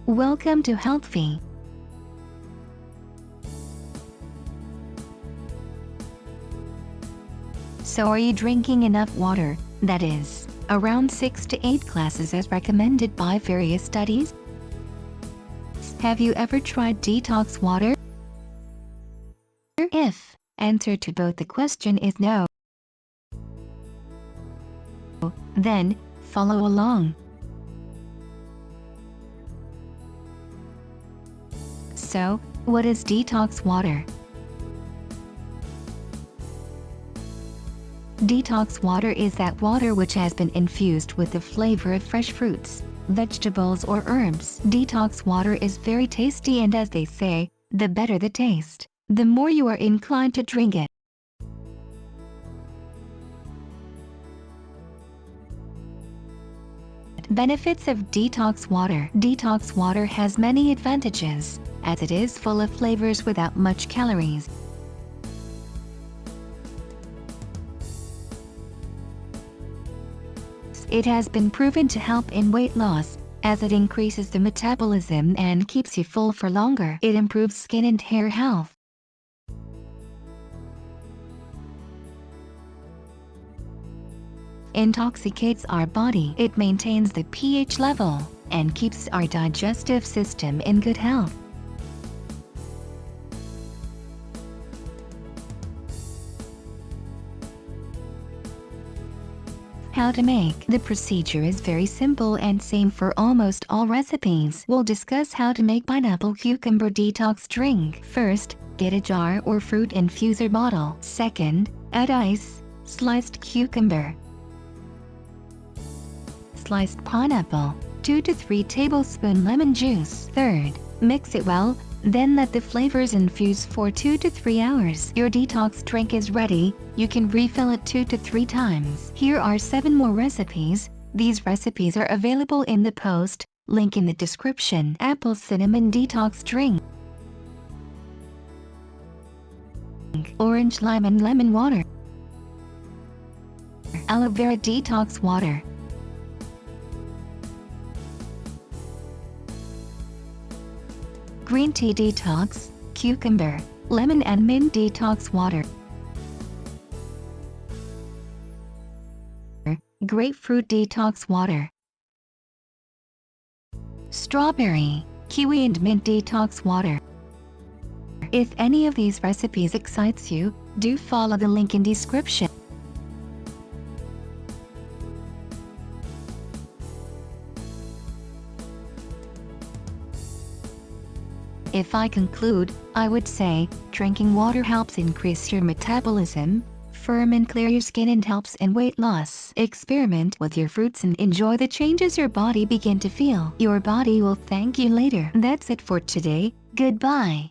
Welcome to Healthy. So are you drinking enough water? That is, around 6 to 8 glasses as recommended by various studies? Have you ever tried detox water? If answer to both the question is no, then follow along. So, what is detox water? Detox water is that water which has been infused with the flavor of fresh fruits, vegetables or herbs. Detox water is very tasty, and as they say, the better the taste, the more you are inclined to drink it. Benefits of detox water. Detox water has many advantages, as it is full of flavors without much calories. It has been proven to help in weight loss, as it increases the metabolism and keeps you full for longer. It improves skin and hair health. Intoxicates our body. It maintains the pH level and keeps our digestive system in good health. How to make. The procedure is very simple and same for almost all recipes. We'll discuss how to make pineapple cucumber detox drink. First, get a jar or fruit infuser bottle. Second, add ice, sliced cucumber, sliced pineapple, 2 to 3 tablespoons lemon juice. Third, mix it well, then let the flavors infuse for 2 to 3 hours. Your detox drink is ready. You can refill it 2 to 3 times. Here are 7 more recipes. These recipes are available in the post, link in the description. Apple cinnamon detox drink. Orange lemon water. Aloe vera detox water. Green tea detox, cucumber, lemon and mint detox water. Grapefruit detox water. Strawberry, kiwi and mint detox water. If any of these recipes excites you, do follow the link in description. If I conclude, I would say, drinking water helps increase your metabolism, firm and clear your skin, and helps in weight loss. Experiment with your fruits and enjoy the changes your body begin to feel. Your body will thank you later. That's it for today. Goodbye.